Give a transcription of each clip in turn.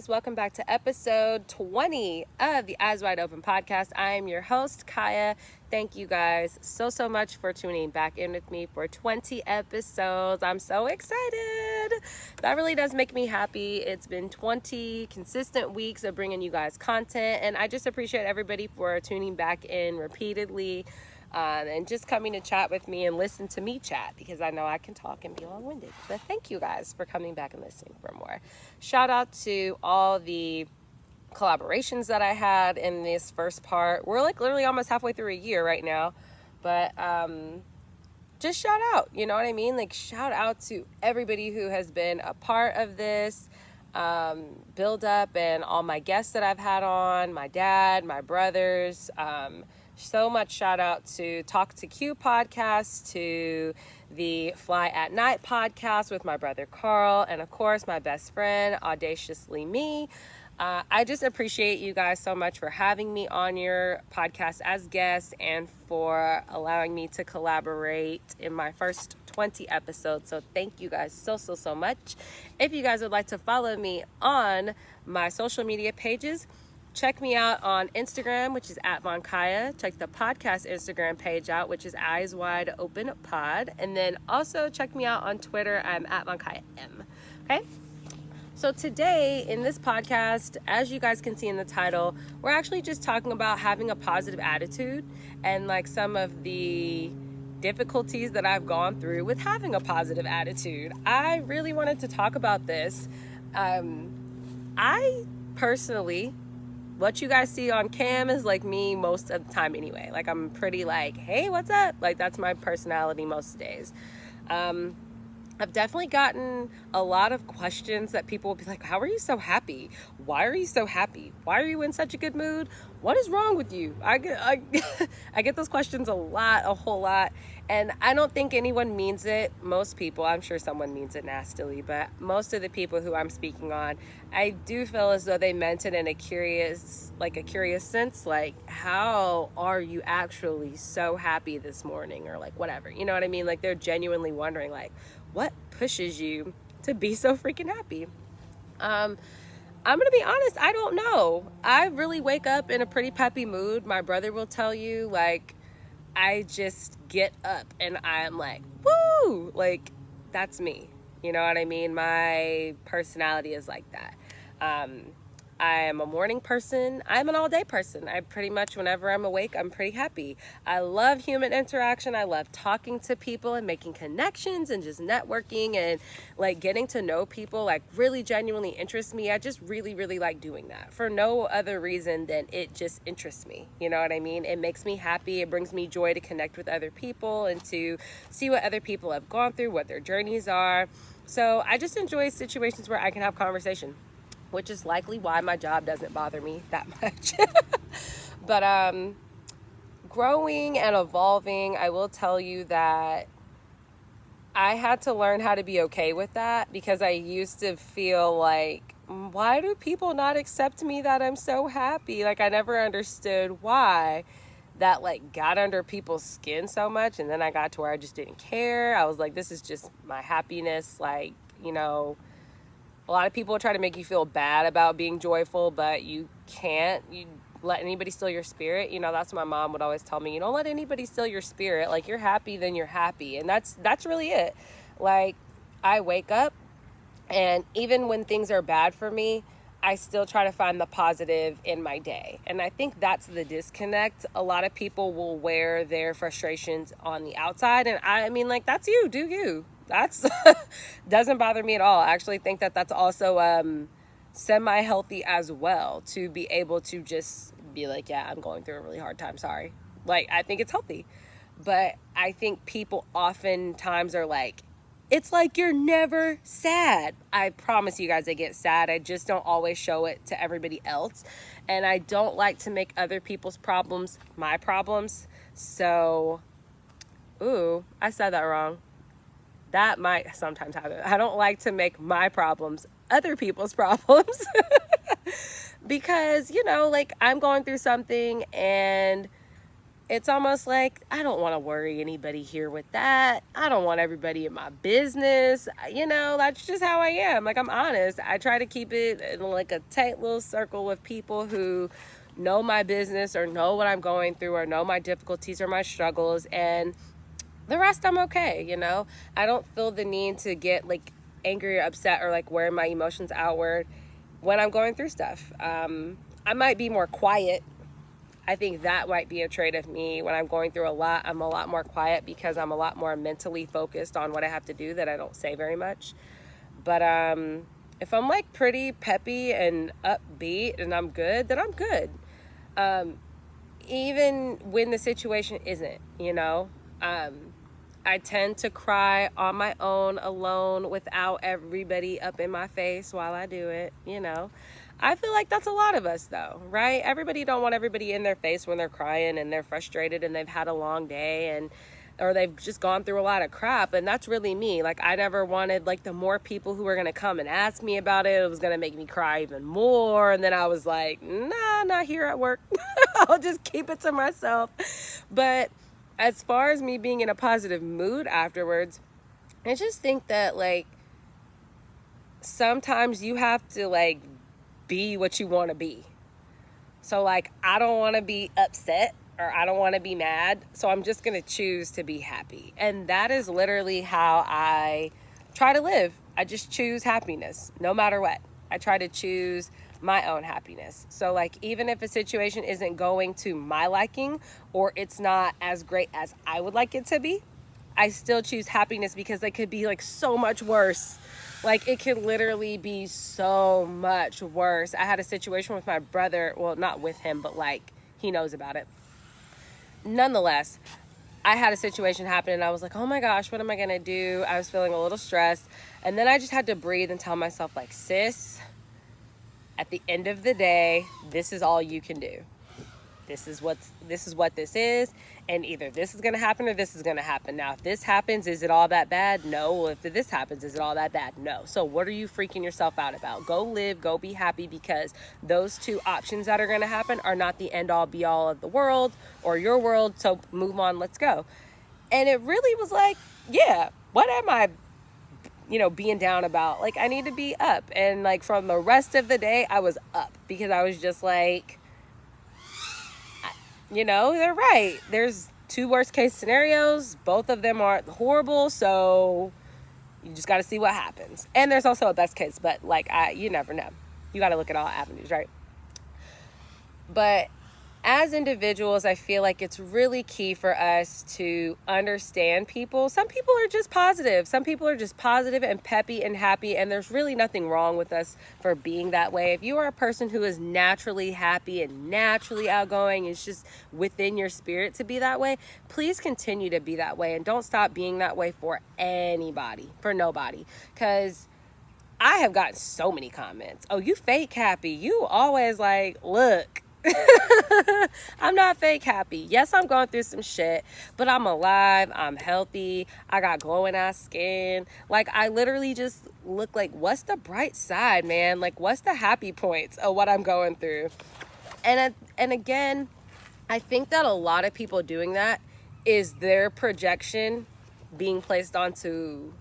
guys, welcome back to episode 20 of the Eyes Wide Open podcast. I am your host, Kiah. Thank you guys so much for tuning back in with me for 20 episodes. I'm so excited. That really does make me happy. It's been 20 consistent weeks of bringing you guys content, and I just appreciate everybody for tuning back in repeatedly. And just coming to chat with me and listen to me chat, because I know I can talk and be long-winded. But thank you guys for coming back and listening for more. Shout out to all the collaborations that I had in this first part. We're like literally almost halfway through a year right now. But just shout out, you know what I mean? Like, shout out to everybody who has been a part of this build up, and all my guests that I've had on, my dad, my brothers. So much shout out to Talk to Q podcast, to the Fly at Night podcast with my brother Carl, and of course my best friend, Audaciously Me. I just appreciate you guys so much for having me on your podcast as guest and for allowing me to collaborate in my first 20 episodes. So thank you guys so much. If you guys would like to follow me on my social media pages, check me out on Instagram, which is @VonKiah. Check the podcast Instagram page out, which is Eyes Wide Open Pod. And then also check me out on Twitter. I'm @VonKiahM. Okay? So today in this podcast, as you guys can see in the title, we're actually just talking about having a positive attitude and like some of the difficulties that I've gone through with having a positive attitude. I really wanted to talk about this. I personally, what you guys see on cam is like me most of the time anyway. Like, I'm pretty like, hey, what's up? Like, that's my personality most days. I've definitely gotten a lot of questions that people will be like, how are you so happy? Why are you so happy? Why are you in such a good mood? What is wrong with you? I get those questions a whole lot. And I don't think anyone means it. Most people, I'm sure someone means it nastily, but most of the people who I'm speaking on, I do feel as though they meant it in a curious sense, like, how are you actually so happy this morning? Or like, whatever, you know what I mean? Like, they're genuinely wondering, like, what pushes you to be so freaking happy? I'm gonna be honest, I don't know. I really wake up in a pretty peppy mood. My brother will tell you, like, I just get up and I'm like, woo! Like, that's me. You know what I mean? My personality is like that. I am a morning person. I'm an all-day person. I pretty much, whenever I'm awake, I'm pretty happy. I love human interaction. I love talking to people and making connections and just networking and like getting to know people, like really genuinely interests me. I just really like doing that for no other reason than it just interests me. You know what I mean? It makes me happy. It brings me joy to connect with other people and to see what other people have gone through, what their journeys are. So I just enjoy situations where I can have conversation, which is likely why my job doesn't bother me that much. But growing and evolving, I will tell you that I had to learn how to be okay with that, because I used to feel like, why do people not accept me that I'm so happy? Like, I never understood why that like got under people's skin so much. And then I got to where I just didn't care. I was like, this is just my happiness. Like, you know, a lot of people try to make you feel bad about being joyful, but you can't. You let anybody steal your spirit. You know, that's what my mom would always tell me. You don't let anybody steal your spirit. Like, you're happy, then you're happy. And that's really it. Like, I wake up, and even when things are bad for me, I still try to find the positive in my day. And I think that's the disconnect. A lot of people will wear their frustrations on the outside. And I mean, like, that's you. Do you. That's doesn't bother me at all. I actually think that that's also semi-healthy as well, to be able to just be like, yeah, I'm going through a really hard time. Sorry. Like, I think it's healthy. But I think people oftentimes are like, it's like you're never sad. I promise you guys I get sad. I just don't always show it to everybody else. And I don't like to make other people's problems my problems. So, I said that wrong. That might sometimes happen. I don't like to make my problems other people's problems. Because, you know, like, I'm going through something and it's almost like I don't want to worry anybody here with that. I don't want everybody in my business. You know, that's just how I am. Like, I'm honest. I try to keep it in like a tight little circle with people who know my business or know what I'm going through or know my difficulties or my struggles, and the rest I'm okay, you know. I don't feel the need to get like angry or upset or like wear my emotions outward when I'm going through stuff. I might be more quiet. I think that might be a trait of me. When I'm going through a lot, I'm a lot more quiet because I'm a lot more mentally focused on what I have to do, that I don't say very much. But if I'm like pretty peppy and upbeat and I'm good, then I'm good. Even when the situation isn't, you know. I tend to cry on my own, alone, without everybody up in my face while I do it, you know. I feel like that's a lot of us, though, right? Everybody don't want everybody in their face when they're crying and they're frustrated and they've had a long day, and or they've just gone through a lot of crap. And that's really me. Like, I never wanted, like, the more people who were going to come and ask me about it, it was going to make me cry even more. And then I was like, nah, not here at work. I'll just keep it to myself. But as far as me being in a positive mood afterwards, I just think that, like, sometimes you have to, like, be what you want to be. So, like, I don't want to be upset or I don't want to be mad, so I'm just going to choose to be happy. And that is literally how I try to live. I just choose happiness no matter what. I try to choose my own happiness. So, like, even if a situation isn't going to my liking or it's not as great as I would like it to be, I still choose happiness because it could be like so much worse. Like, it could literally be so much worse. I had a situation with my brother. Well, not with him, but like, he knows about it. Nonetheless, I had a situation happen and I was like, oh my gosh, what am I going to do? I was feeling a little stressed. And then I just had to breathe and tell myself, like, sis, at the end of the day, this is all you can do. This is what this is, and either this is going to happen or this is going to happen. Now, if this happens, is it all that bad? No. Well, if this happens, is it all that bad? No. So what are you freaking yourself out about? Go live, go be happy, because those two options that are going to happen are not the end all be all of the world or your world. So move on, let's go. And it really was like, yeah, what am I, being down about? Like, I need to be up. And like, from the rest of the day, I was up because I was just like, they're right. There's two worst case scenarios. Both of them are horrible. So you just got to see what happens. And there's also a best case, but like, you never know. You got to look at all avenues, right? But as individuals, I feel like it's really key for us to understand people. Some people are just positive. Some people are just positive and peppy and happy, and there's really nothing wrong with us for being that way. If you are a person who is naturally happy and naturally outgoing, it's just within your spirit to be that way, please continue to be that way, and don't stop being that way for anybody, for nobody. Because I have gotten so many comments. Oh, you fake happy. You always like, look. I'm not fake happy. Yes, I'm going through some shit, but I'm alive. I'm healthy. I got glowing ass skin. Like, I literally just look like, what's the bright side, man? Like, what's the happy points of what I'm going through? And again, I think that a lot of people doing that is their projection being placed onto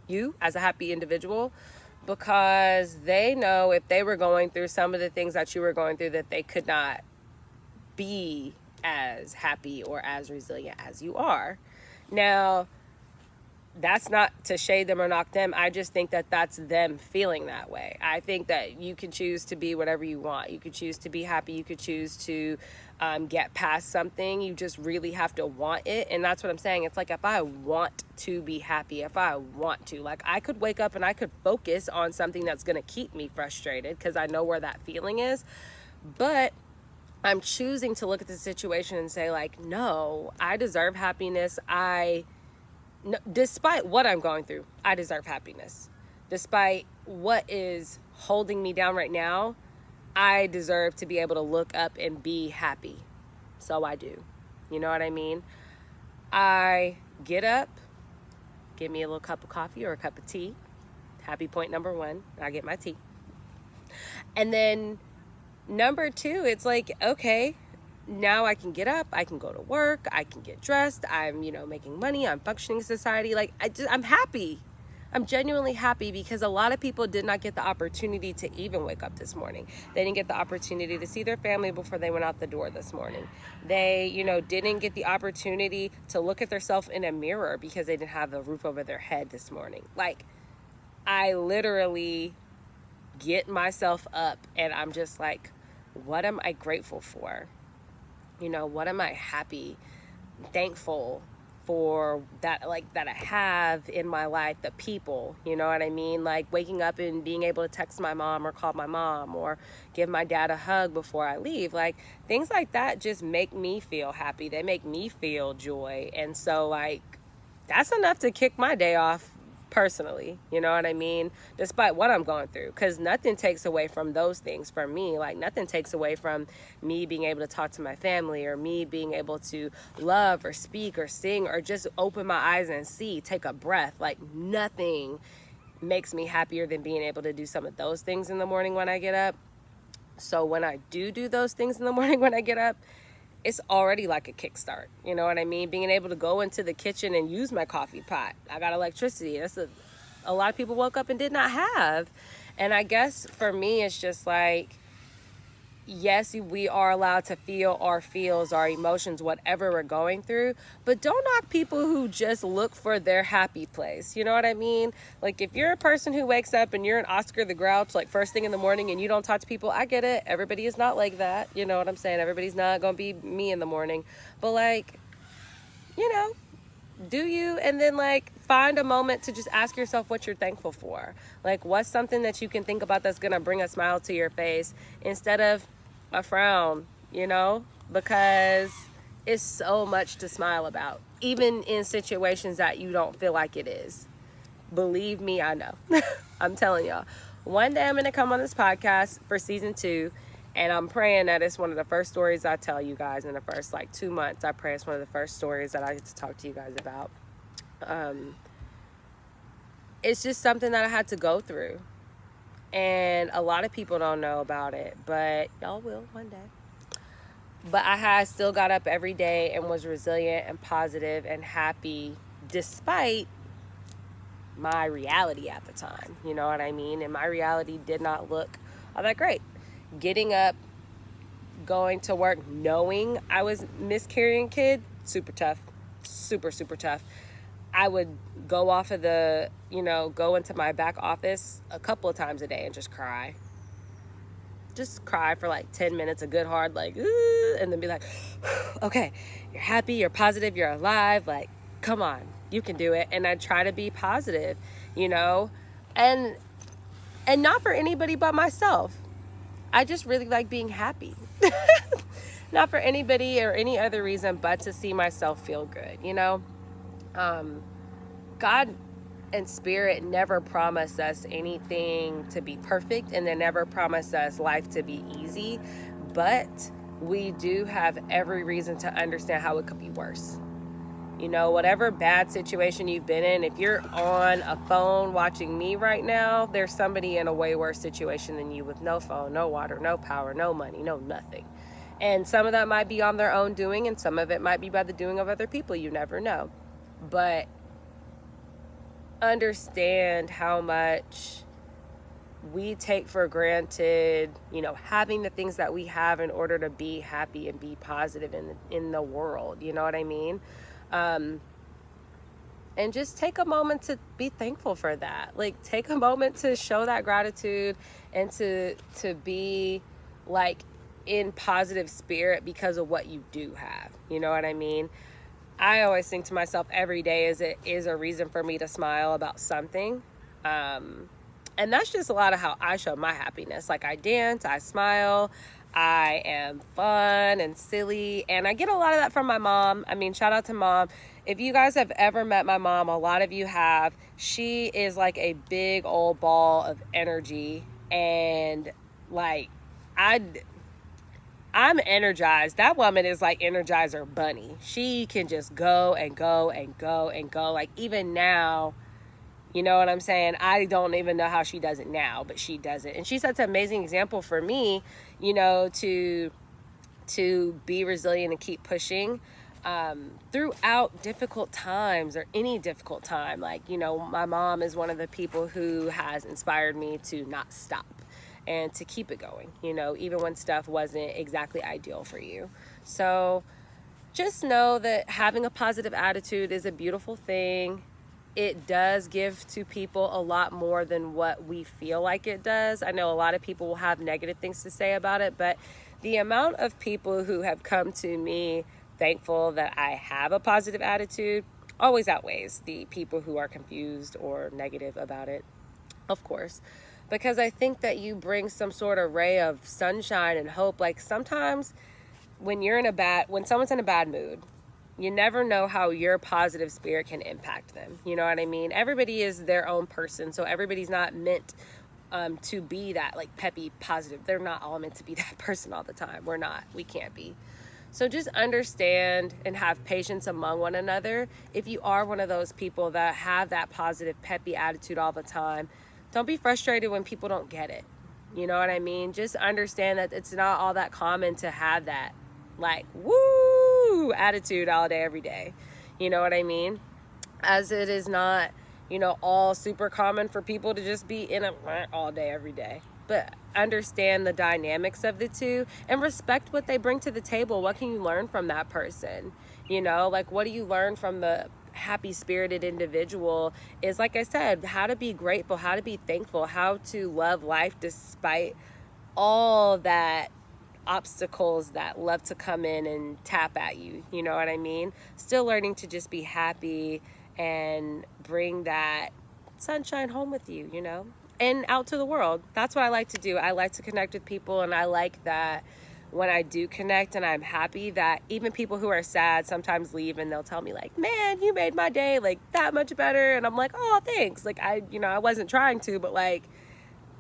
you as a happy individual, because they know if they were going through some of the things that you were going through, that they could not be as happy or as resilient as you are. Now, that's not to shade them or knock them. I just think that that's them feeling that way. I think that you can choose to be whatever you want. You could choose to be happy. You could choose to get past something. You just really have to want it. And that's what I'm saying. It's like, if I want to be happy, if I want to, like, I could wake up and I could focus on something that's going to keep me frustrated because I know where that feeling is. But I'm choosing to look at the situation and say, like, no, I deserve happiness. Despite what I'm going through, I deserve happiness. Despite what is holding me down right now, I deserve to be able to look up and be happy. So I do. You know what I mean? I get up, give me a little cup of coffee or a cup of tea. Happy point number one, I get my tea. And then number two, it's like, okay, now I can get up, I can go to work, I can get dressed, I'm, making money, I'm functioning in society. Like, I'm happy. I'm genuinely happy because a lot of people did not get the opportunity to even wake up this morning. They didn't get the opportunity to see their family before they went out the door this morning. They, didn't get the opportunity to look at themselves in a mirror because they didn't have a roof over their head this morning. Like, I literally get myself up and I'm just like, what am I grateful for? What am I happy, thankful for that I have in my life, the people, you know what I mean? Like waking up and being able to text my mom or call my mom or give my dad a hug before I leave. Like things like that just make me feel happy. They make me feel joy. And so like, that's enough to kick my day off personally, you know what I mean? Despite what I'm going through, because nothing takes away from those things from me. Like nothing takes away from me being able to talk to my family or me being able to love or speak or sing or just open my eyes and see, take a breath. Like nothing makes me happier than being able to do some of those things in the morning when I get up. So when I do those things in the morning when I get up, it's already like a kickstart. You know what I mean? Being able to go into the kitchen and use my coffee pot. I got electricity. That's a lot of people woke up and did not have. And I guess for me, it's just like, yes, we are allowed to feel our feels, our emotions, whatever we're going through, but don't knock people who just look for their happy place. You know what I mean? Like if you're a person who wakes up and you're an Oscar the Grouch, like first thing in the morning and you don't talk to people, I get it. Everybody is not like that. You know what I'm saying? Everybody's not going to be me in the morning, but like, do you? And then like find a moment to just ask yourself what you're thankful for. Like what's something that you can think about that's going to bring a smile to your face instead of a frown, because it's so much to smile about, even in situations that you don't feel like it is. Believe me, I know. I'm telling y'all, one day I'm going to come on this podcast for season 2, and I'm praying that it's one of the first stories I tell you guys in the first 2 months. I pray it's one of the first stories that I get to talk to you guys about. It's just something that I had to go through. And a lot of people don't know about it, but y'all will one day. But I still got up every day and was resilient and positive and happy despite my reality at the time. You know what I mean? And my reality did not look all that great. Getting up, going to work, knowing I was miscarrying kid, super tough. Super, super tough. I would go off of go into my back office a couple of times a day and just cry. Just cry for 10 minutes, a good hard, and then be like, okay, you're happy, you're positive, you're alive. Like, come on, you can do it. And I try to be positive, and not for anybody but myself. I just really like being happy. Not for anybody or any other reason but to see myself feel good, God and Spirit never promised us anything to be perfect, and they never promised us life to be easy, but we do have every reason to understand how it could be worse. Whatever bad situation you've been in, if you're on a phone watching me right now, there's somebody in a way worse situation than you with no phone, no water, no power, no money, no nothing. And some of that might be on their own doing, and some of it might be by the doing of other people. You never know. But understand how much we take for granted, having the things that we have in order to be happy and be positive in the world. You know what I mean? And just take a moment to be thankful for that. Like, take a moment to show that gratitude and to be in positive spirit because of what you do have. You know what I mean? I always think to myself every day is a reason for me to smile about something. And that's just a lot of how I show my happiness. Like, I dance, I smile, I am fun and silly. And I get a lot of that from my mom. I mean, shout out to Mom. If you guys have ever met my mom, a lot of you have. She is like a big old ball of energy. And I'm energized. That woman is like Energizer Bunny. She can just go and go and go and go. Like, even now, you know what I'm saying? I don't even know how she does it now, but she does it. And she sets an amazing example for me, to to be resilient and keep pushing throughout difficult times, or any difficult time. Like, you know, my mom is one of the people who has inspired me to not stop and to keep it going, you know, even when stuff wasn't exactly ideal for you. So just know that having a positive attitude is a beautiful thing. It does give to people a lot more than what we feel like it does. I know a lot of people will have negative things to say about it, but the amount of people who have come to me thankful that I have a positive attitude always outweighs the people who are confused or negative about it, of course, because I think that you bring some sort of ray of sunshine and hope. Like, sometimes when someone's in a bad mood, you never know how your positive spirit can impact them. You know what I mean? Everybody is their own person, so everybody's not meant to be that, like, peppy, positive. They're not all meant to be that person all the time. We're not. We can't be. So just understand and have patience among one another. If you are one of those people that have that positive, peppy attitude all the time, don't be frustrated when people don't get it. You know what I mean? Just understand that it's not all that common to have that, like, woo attitude all day, every day. You know what I mean? As it is not, you know, all super common for people to just be in a all day, every day. But understand the dynamics of the two and respect what they bring to the table. What can you learn from that person? You know, like, what do you learn from the happy spirited individual? Is, like I said, how to be grateful, how to be thankful, how to love life despite all that obstacles that love to come in and tap at you. You know what I mean? Still learning to just be happy and bring that sunshine home with you, you know, and out to the world. That's what I like to do. I like to connect with people, and I like that when I do connect and I'm happy, that even people who are sad sometimes leave and they'll tell me, like, man, you made my day like that much better. And I'm like, oh, thanks. Like, I wasn't trying to, but like,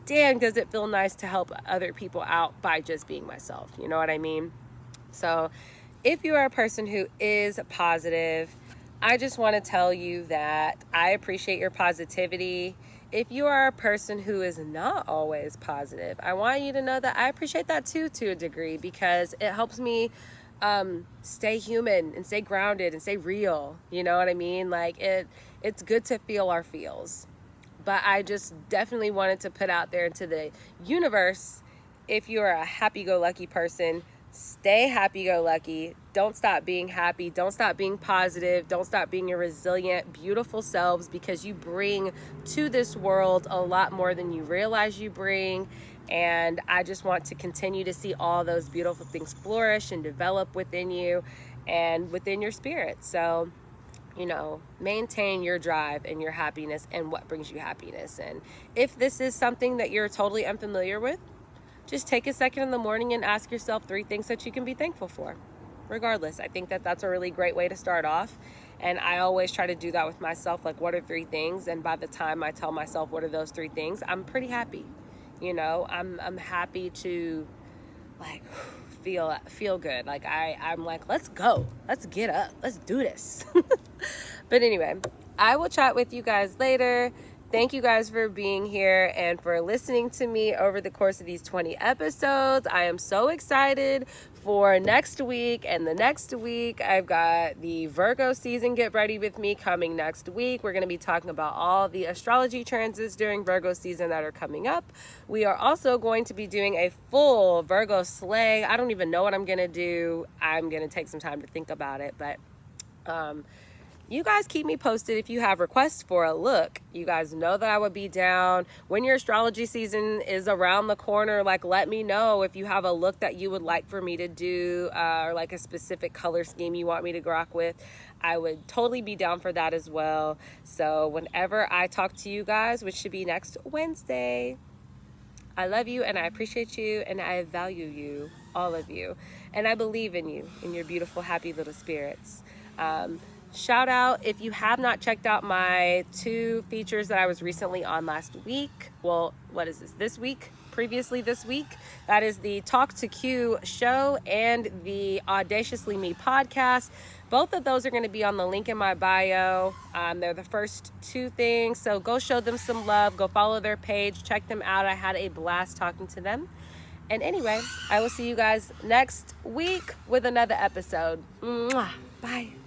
damn, does it feel nice to help other people out by just being myself. You know what I mean? So if you are a person who is positive, I just want to tell you that I appreciate your positivity. If you are a person who is not always positive, I want you to know that I appreciate that too, to a degree, because it helps me stay human and stay grounded and stay real. You know what I mean? Like, it's good to feel our feels. But I just definitely wanted to put out there into the universe, if you're a happy-go-lucky person, stay happy-go-lucky. Don't stop being happy. Don't stop being positive. Don't stop being your resilient, beautiful selves, because you bring to this world a lot more than you realize you bring. And I just want to continue to see all those beautiful things flourish and develop within you and within your spirit. So, you know, maintain your drive and your happiness and what brings you happiness. And if this is something that you're totally unfamiliar with, just take a second in the morning and ask yourself 3 things that you can be thankful for. Regardless, I think that that's a really great way to start off. And I always try to do that with myself. Like, what are 3 things? And by the time I tell myself what are those 3 things, I'm pretty happy. You know, I'm happy to, like, feel good. Like, I'm like, let's go. Let's get up. Let's do this. But anyway, I will chat with you guys later. Thank you guys for being here and for listening to me over the course of these 20 episodes. I am so excited for next week and the next week. I've got the Virgo season Get Ready With Me coming next week. We're going to be talking about all the astrology transits during Virgo season that are coming up. We are also going to be doing a full Virgo sleigh. I don't even know what I'm going to do. I'm going to take some time to think about it, but you guys keep me posted if you have requests for a look. You guys know that I would be down. When your astrology season is around the corner, like, let me know if you have a look that you would like for me to do, or like a specific color scheme you want me to rock with. I would totally be down for that as well. So whenever I talk to you guys, which should be next Wednesday, I love you and I appreciate you and I value you, all of you. And I believe in you, in your beautiful, happy little spirits. Shout out if you have not checked out my 2 features that I was recently on last week. Well, what is this week? Previously this week. That is the Talk to Q show and the Audaciously Me podcast. Both of those are going to be on the link in my bio. They're the first 2 things. So go show them some love. Go follow their page. Check them out. I had a blast talking to them. And anyway, I will see you guys next week with another episode. Mwah. Bye.